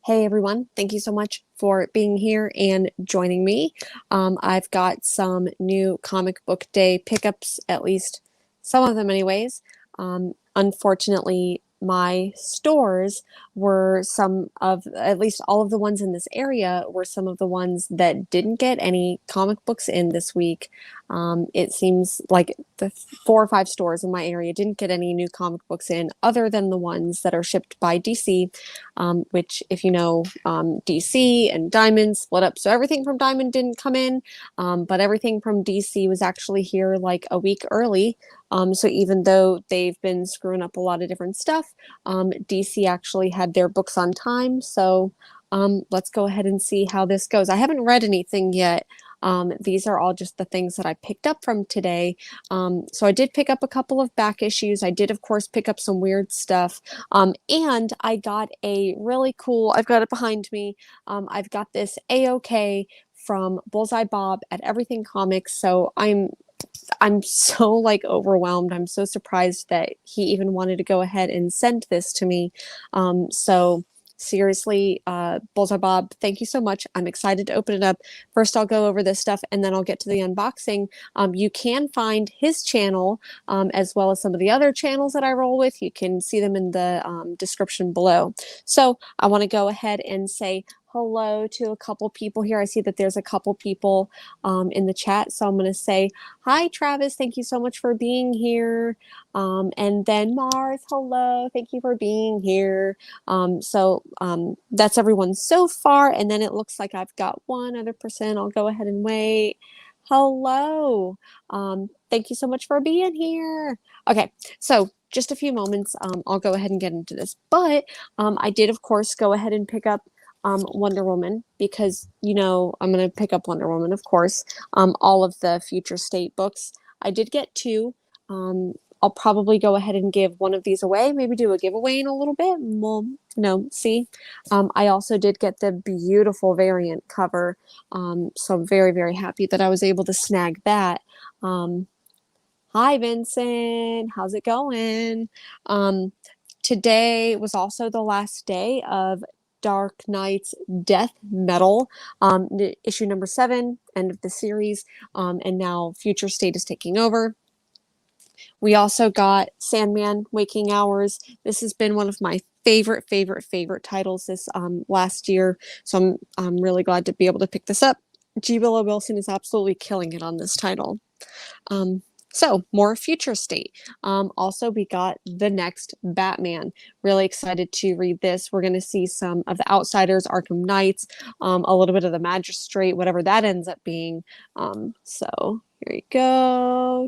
Hey everyone, thank you so much for being here and joining me. I've got some new comic book day pickups, at least some of them, anyways. Unfortunately, my stores were some of, at least all of the ones in this area, were some of the ones that didn't get any comic books in this week. It seems like the 4 or 5 stores in my area didn't get any new comic books in, other than the ones that are shipped by DC, which, if you know, DC and Diamond split up. So everything from Diamond didn't come in, but everything from DC was actually here like a week early. So even though they've been screwing up a lot of different stuff, DC actually had their books on time. So let's go ahead and see how this goes. I haven't read anything yet. These are all just the things that I picked up from today. So I did pick up a couple of back issues. I did, of course, pick up some weird stuff. And I got a really cool, I've got it behind me. I've got this AOK from Bullseye Bob at Everything Comics. So I'm so like overwhelmed. I'm so surprised that he even wanted to go ahead and send this to me. So seriously, Bullseye Bob, thank you so much. I'm excited to open it up. First, I'll go over this stuff and then I'll get to the unboxing. You can find his channel as well as some of the other channels that I roll with. You can see them in the description below. So I want to go ahead and say hello to a couple people here. I see that there's a couple people in the chat. So I'm going to say, hi, Travis. Thank you so much for being here. And then Mars, hello. Thank you for being here. So that's everyone so far. And then it looks like I've got one other person. I'll go ahead and wait. Hello. Thank you so much for being here. Okay, so just a few moments. I'll go ahead and get into this. But I did, of course, go ahead and pick up Wonder Woman, because, you know, I'm going to pick up Wonder Woman, of course. All of the Future State books. I did get 2. I'll probably go ahead and give one of these away, maybe do a giveaway in a little bit, and we'll, see. I also did get the beautiful variant cover, so I'm very, very happy that I was able to snag that. Hi, Vincent. How's it going? Today was also the last day of Dark Knight's Death Metal, issue number 7, end of the series, and now Future State is taking over. We also got Sandman Waking Hours. This has been one of my favorite titles this last year, so I'm really glad to be able to pick this up. G. Willow Wilson is absolutely killing it on this title. So more Future State. Also, we got the next Batman. Really excited to read this. We're going to see some of the Outsiders, Arkham Knights, a little bit of the Magistrate, whatever that ends up being. So here you go.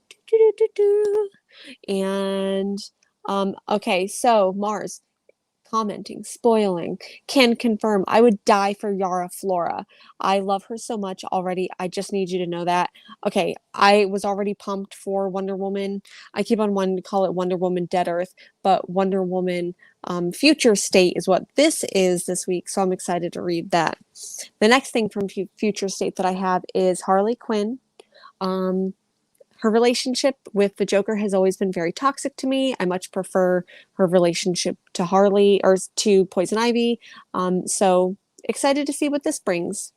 And okay, so Mars commenting, spoiling, can confirm I would die for Yara Flora. I love her so much already. I just need you to know that. Okay, I was already pumped for Wonder Woman. I keep on wanting to call it Wonder Woman Dead Earth, but Wonder Woman Future State is what this is this week, so I'm excited to read that. The next thing from Future State that I have is Harley Quinn. Her relationship with the Joker has always been very toxic to me. I much prefer her relationship to Harley, or to Poison Ivy. So excited to see what this brings.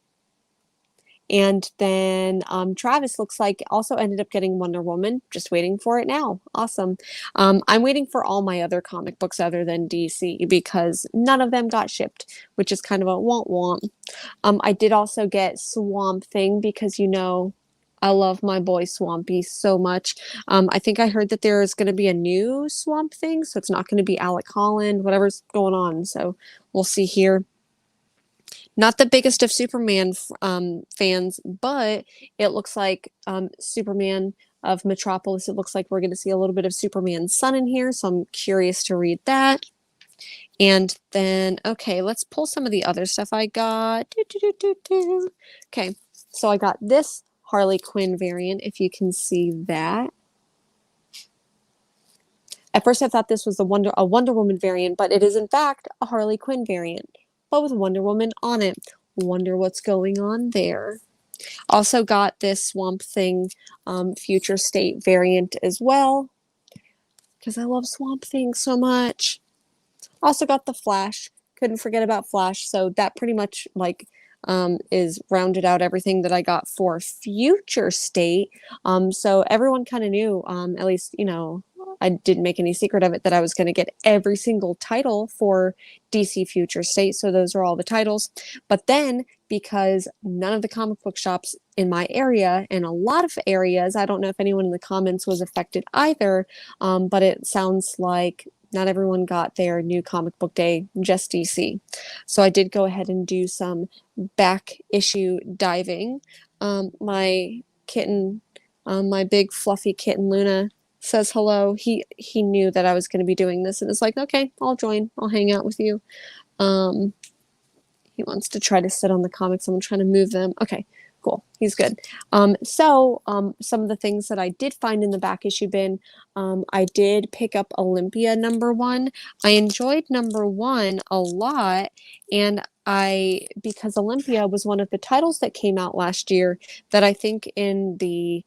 And then Travis looks like also ended up getting Wonder Woman. Just waiting for it now. Awesome. I'm waiting for all my other comic books other than DC, because none of them got shipped, which is kind of a want. I did also get Swamp Thing, because, I love my boy Swampy so much. I think I heard that there is going to be a new Swamp Thing, so it's not going to be Alec Holland, whatever's going on. So we'll see here. Not the biggest of Superman fans, but it looks like Superman of Metropolis. It looks like we're going to see a little bit of Superman's son in here, so I'm curious to read that. And then, okay, let's pull some of the other stuff I got. Okay, so I got this Harley Quinn variant, if you can see that. At first I thought this was a Wonder Woman variant, but it is in fact a Harley Quinn variant, but with Wonder Woman on it. Wonder what's going on there. Also got this Swamp Thing Future State variant as well, because I love Swamp Thing so much. Also got the Flash, couldn't forget about Flash. So that pretty much like is rounded out everything that I got for Future State. So everyone kind of knew, at least, you know, I didn't make any secret of it, that I was going to get every single title for DC Future State. So those are all the titles. But then, because none of the comic book shops in my area and a lot of areas, I don't know if anyone in the comments was affected either, but it sounds like not everyone got their new comic book day, just DC. So I did go ahead and do some back issue diving. My kitten, my big fluffy kitten Luna, says hello. He knew that I was going to be doing this, and it's like, okay, I'll join. I'll hang out with you. He wants to try to sit on the comics. I'm trying to move them. Okay, cool. He's good. So some of the things that I did find in the back issue bin, I did pick up Olympia #1. I enjoyed #1 a lot, and because Olympia was one of the titles that came out last year that I think in the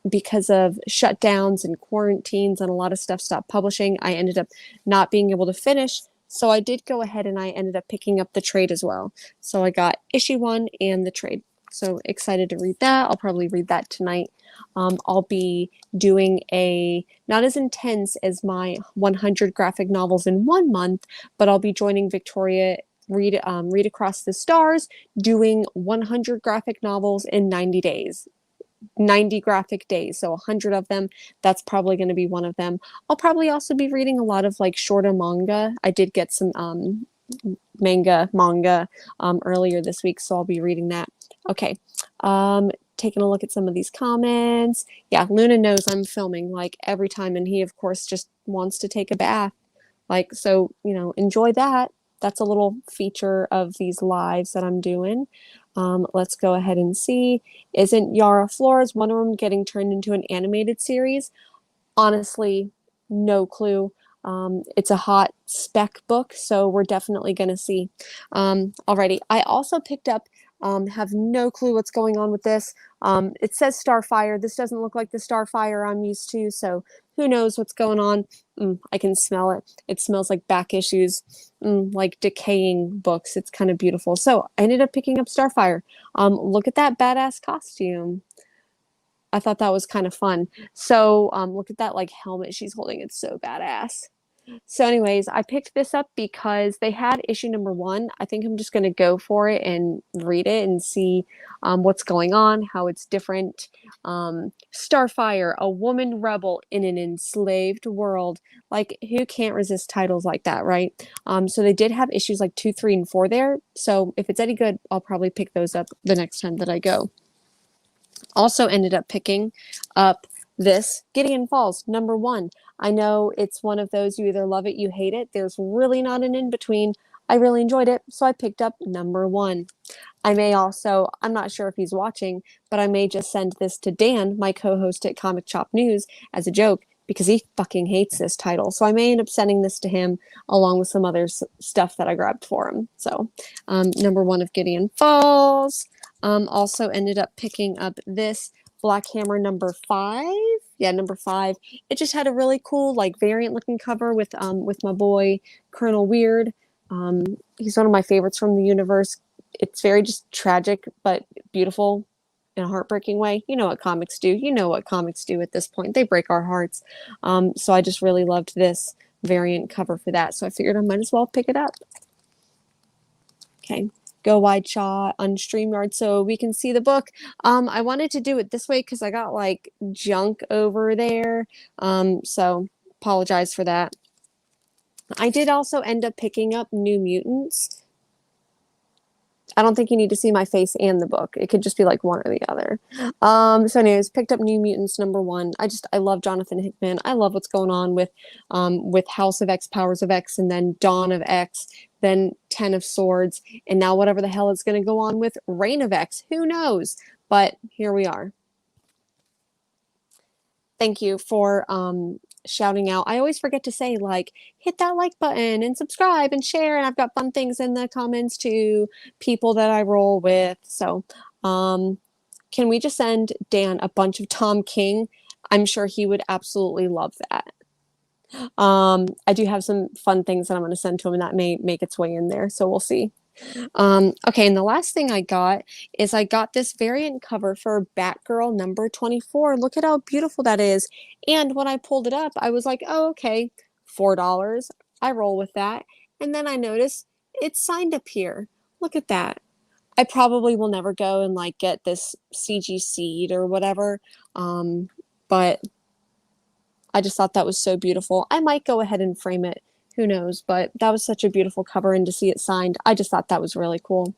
because of shutdowns and quarantines and a lot of stuff stopped publishing, I ended up not being able to finish. So I did go ahead and I ended up picking up the trade as well. So I got issue 1 and the trade. So excited to read that. I'll probably read that tonight. I'll be doing not as intense as my 100 graphic novels in 1 month, but I'll be joining Victoria Read Across the Stars, doing 100 graphic novels in 90 days. 90 graphic days, so 100 of them. That's probably going to be one of them. I'll probably also be reading a lot of like shorter manga. I did get some manga earlier this week, so I'll be reading that. Okay, taking a look at some of these comments. Yeah, Luna knows I'm filming like every time, and he of course just wants to take a bath. Like, so, you know, enjoy that. That's a little feature of these lives that I'm doing. Let's go ahead and see. Isn't Yara Flores Wonder Woman getting turned into an animated series? Honestly, no clue. It's a hot spec book, so we're definitely going to see. Alrighty. I also picked up, have no clue what's going on with this. It says Starfire. This doesn't look like the Starfire I'm used to, so who knows what's going on. I can smell it. It smells like back issues, like decaying books. It's kind of beautiful. So I ended up picking up Starfire. Look at that badass costume. I thought that was kind of fun. So look at that like helmet she's holding. It's so badass. So anyways, I picked this up because they had issue #1. I think I'm just going to go for it and read it and see what's going on, how it's different. Starfire, a woman rebel in an enslaved world. Like, who can't resist titles like that, right? So they did have issues like 2, 3, and 4 there. So if it's any good, I'll probably pick those up the next time that I go. Also ended up picking up this Gideon Falls #1. I know it's one of those, you either love it, you hate it. There's really not an in-between. I really enjoyed it, so I picked up #1. I may also, I'm not sure if he's watching, but I may just send this to Dan, my co-host at Comic Chop News, as a joke, because he fucking hates this title. So I may end up sending this to him along with some other stuff that I grabbed for him. So #1 of Gideon Falls. Also ended up picking up this Black Hammer #5. Yeah, #5. It just had a really cool, like, variant looking cover with my boy Colonel Weird. He's one of my favorites from the universe. It's very just tragic but beautiful in a heartbreaking way. You know what comics do. You know what comics do at this point. They break our hearts. So I just really loved this variant cover for that. So I figured I might as well pick it up. Okay. Go wide shot on StreamYard so we can see the book. I wanted to do it this way because I got like junk over there. So apologize for that. I did also end up picking up New Mutants. I don't think you need to see my face and the book. It could just be like one or the other. So anyways, picked up New Mutants #1. I love Jonathan Hickman. I love what's going on with House of X, Powers of X, and then Dawn of X, then Ten of Swords, and now whatever the hell it's going to go on with Reign of X. Who knows? But here we are. Thank you for shouting out. I always forget to say, like, hit that like button and subscribe and share. And I've got fun things in the comments to people that I roll with. So can we just send Dan a bunch of Tom King? I'm sure he would absolutely love that. I do have some fun things that I'm going to send to him that may make its way in there, so we'll see. Okay, and the last thing I got is I got this variant cover for Batgirl number 24. Look at how beautiful that is. And when I pulled it up, I was like, oh, okay, $4. I roll with that. And then I noticed it's signed up here. Look at that. I probably will never go and like get this CG seed or whatever. But I just thought that was so beautiful. I might go ahead and frame it. Who knows? But that was such a beautiful cover, and to see it signed, I just thought that was really cool.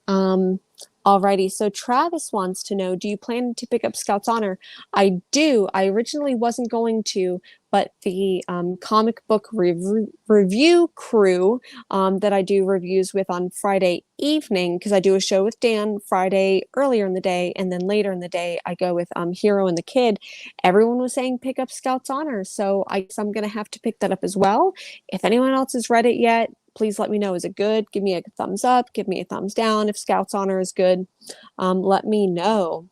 Um, Alrighty, so Travis wants to know, do you plan to pick up Scout's Honor? I do. I originally wasn't going to, but the comic book review crew that I do reviews with on Friday evening, because I do a show with Dan Friday earlier in the day, and then later in the day I go with Hero and the Kid. Everyone was saying pick up Scout's Honor, so I guess I'm going to have to pick that up as well. If anyone else has read it yet, please let me know. Is it good? Give me a thumbs up. Give me a thumbs down. If Scout's Honor is good, let me know.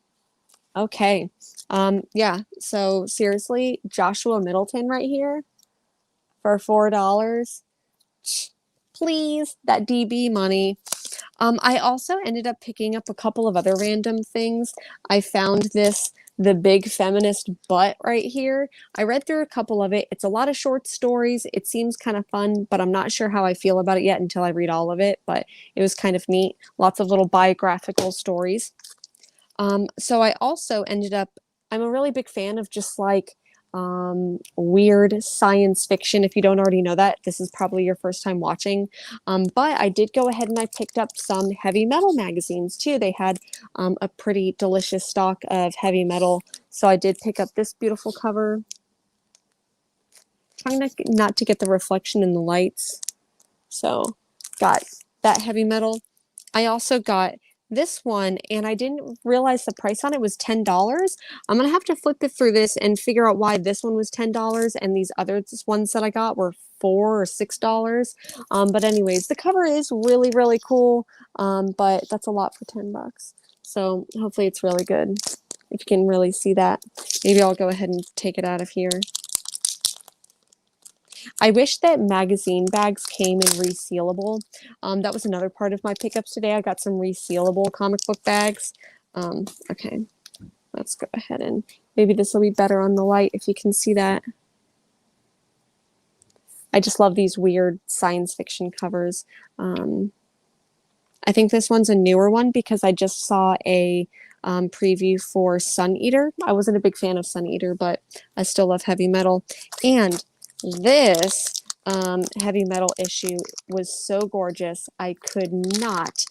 Okay. Yeah. So seriously, Joshua Middleton right here for $4. Please, that DB money. I also ended up picking up a couple of other random things. I found this The Big Feminist Butt right here. I read through a couple of it. It's a lot of short stories. It seems kind of fun, but I'm not sure how I feel about it yet until I read all of it, but it was kind of neat. Lots of little biographical stories. So I also ended up, I'm a really big fan of just like weird science fiction. If you don't already know that, this is probably your first time watching. But I did go ahead and I picked up some heavy metal magazines too. They had a pretty delicious stock of heavy metal. So I did pick up this beautiful cover. Trying not to get the reflection in the lights. So got that heavy metal. I also got this one, and I didn't realize the price on it was $10. I'm gonna have to flip it through this and figure out why this one was $10 and these other ones that I got were $4 or $6. But anyways, the cover is really, really cool. But that's a lot for $10. So hopefully it's really good. If you can really see that. Maybe I'll go ahead and take it out of here. I wish that magazine bags came in resealable. That was another part of my pickups today. I got some resealable comic book bags. Okay, let's go ahead and maybe this will be better on the light if you can see that. I just love these weird science fiction covers. I think this one's a newer one because I just saw a preview for Sun Eater. I wasn't a big fan of Sun Eater, but I still love heavy metal. And this heavy metal issue was so gorgeous. I could not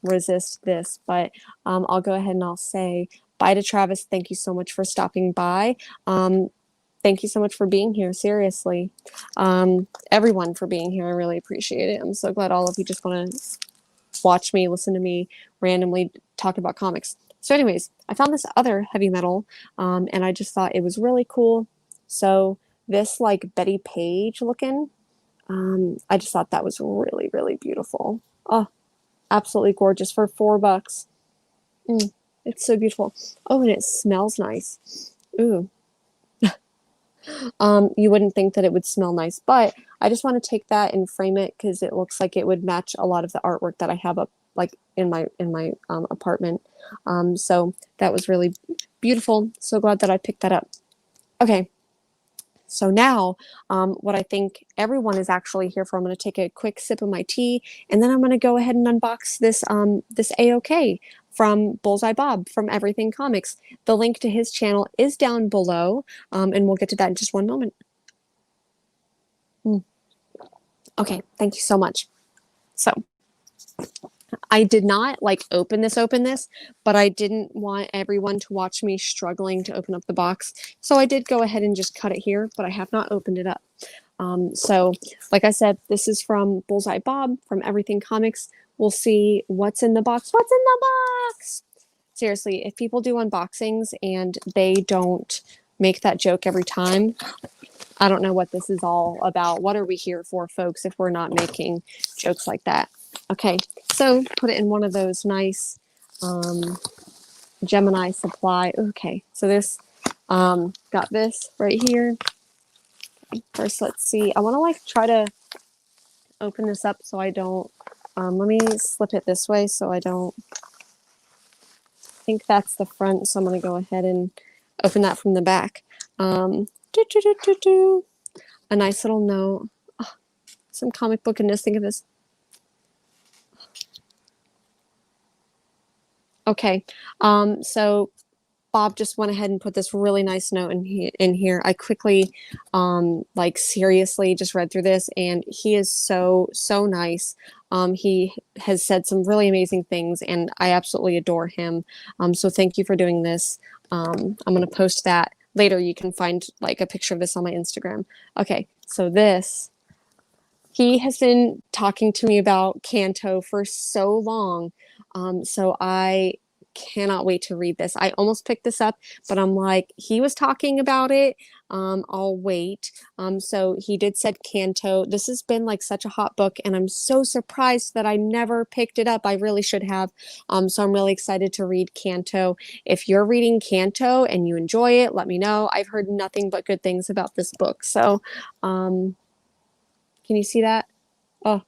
resist this, but I'll go ahead and I'll say bye to Travis. Thank you so much for stopping by. Thank you so much for being here. Seriously. Everyone for being here. I really appreciate it. I'm so glad all of you just want to watch me, listen to me randomly talk about comics. So anyways, I found this other heavy metal and I just thought it was really cool. So this like Betty Page looking, I just thought that was really, really beautiful. Oh, absolutely gorgeous for $4. It's so beautiful. Oh, and it smells nice. Ooh. You wouldn't think that it would smell nice, but I just want to take that and frame it because it looks like it would match a lot of the artwork that I have up like in my apartment. So that was really beautiful. So glad that I picked that up. Okay. So now, what I think everyone is actually here for, I'm going to take a quick sip of my tea, and then I'm going to go ahead and unbox this this AOK from Bullseye Bob from Everything Comics. The link to his channel is down below, and we'll get to that in just one moment. Okay, thank you so much. So I did not like open this, but I didn't want everyone to watch me struggling to open up the box. So I did go ahead and just cut it here, but I have not opened it up. So like I said, this is from Bullseye Bob from Everything Comics. We'll see what's in the box. What's in the box? Seriously, if people do unboxings and they don't make that joke every time, I don't know what this is all about. What are we here for, folks, if we're not making jokes like that? Okay, so put it in one of those nice Gemini supply. Okay, so this got this right here. First, let's see. I want to like try to open this up so I don't, let me slip it this way so I don't, I think that's the front, so I'm going to go ahead and open that from the back. A nice little note. Oh, some comic book goodness. Think of this. Okay, so Bob just went ahead and put this really nice note in here. I quickly, like seriously, just read through this, and he is so nice. He has said some really amazing things, and I absolutely adore him. So thank you for doing this. I'm gonna post that later. You can find like a picture of this on my Instagram. Okay, so this. He has been talking to me about Kanto for so long. So I cannot wait to read this. I almost picked this up, but I'm like, he was talking about it. I'll wait. So he did said Kanto. This has been like such a hot book, and I'm so surprised that I never picked it up. I really should have. So I'm really excited to read Kanto. If you're reading Kanto and you enjoy it, let me know. I've heard nothing but good things about this book. So, can you see that? Oh,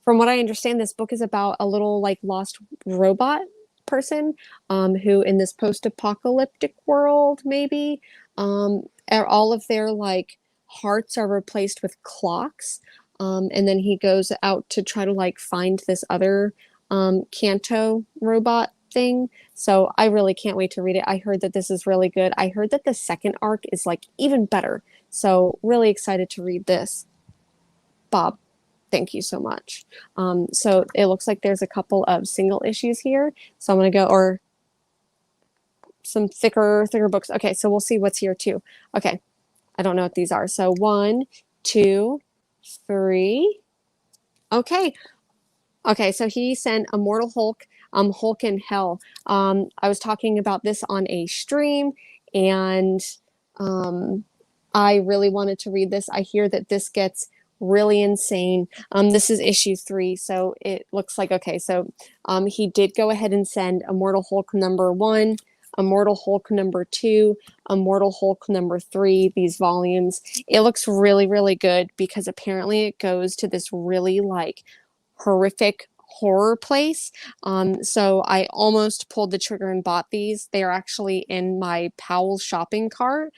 from what I understand, this book is about a little like lost robot person who in this post-apocalyptic world, maybe, all of their like hearts are replaced with clocks. And then he goes out to try to like find this other Kanto robot thing. So I really can't wait to read it. I heard that this is really good. I heard that the second arc is like even better. So really excited to read this. Bob, thank you so much. So it looks like there's a couple of single issues here. So I'm going to go, or some thicker books. Okay, so we'll see what's here too. Okay, I don't know what these are. So 1, 2, 3. Okay. Okay, so he sent Immortal Hulk, Hulk in Hell. I was talking about this on a stream, and I really wanted to read this. I hear that this gets really insane. This is issue 3, so it looks like, okay, so he did go ahead and send Immortal Hulk number 1, Immortal Hulk number 2, Immortal Hulk number 3, these volumes. It looks really good because apparently it goes to this really like horrific horror place. So I almost pulled the trigger and bought these. They are actually in my Powell's shopping cart.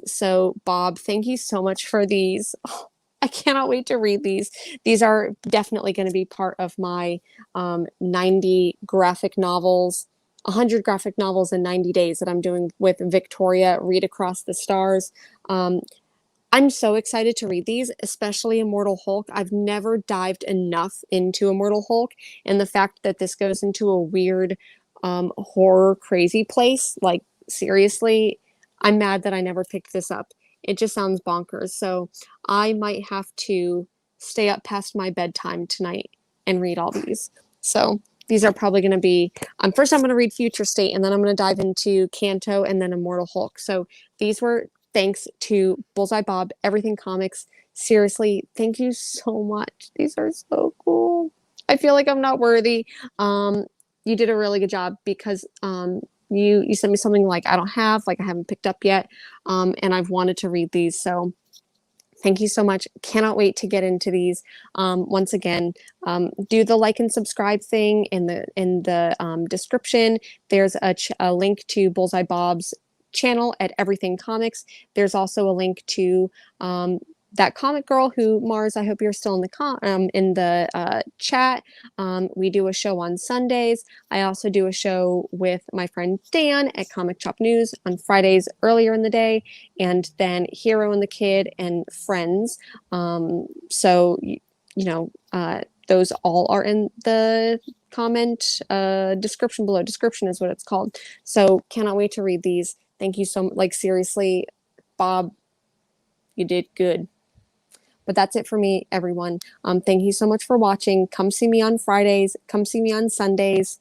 So Bob, thank you so much for these. Oh, I cannot wait to read these. These are definitely going to be part of my 90 graphic novels, 100 graphic novels in 90 days that I'm doing with Victoria, Read Across the Stars. I'm so excited to read these, especially Immortal Hulk. I've never dived enough into Immortal Hulk, and the fact that this goes into a weird horror crazy place, like seriously, I'm mad that I never picked this up. It just sounds bonkers. So I might have to stay up past my bedtime tonight and read all these. So these are probably going to be, first I'm going to read Future State, and then I'm going to dive into Kanto and then Immortal Hulk. So these were thanks to Bullseye Bob, Everything Comics. Seriously, thank you so much. These are so cool. I feel like I'm not worthy. You did a really good job because you sent me something like I don't have, like I haven't picked up yet, and I've wanted to read these. So thank you so much. Cannot wait to get into these. Once again, do the like and subscribe thing in the description. There's a link to Bullseye Bob's channel at Everything Comics. There's also a link to that comic girl who, Mars, I hope you're still in the chat. We do a show on Sundays. I also do a show with my friend Dan at Comic Chop News on Fridays earlier in the day, and then Hero and the Kid and Friends. So those all are in the comment description below. Description is what it's called. So cannot wait to read these. Thank you so much. Like seriously, Bob, you did good. But that's it for me, everyone. Thank you so much for watching. Come see me on Fridays. Come see me on Sundays.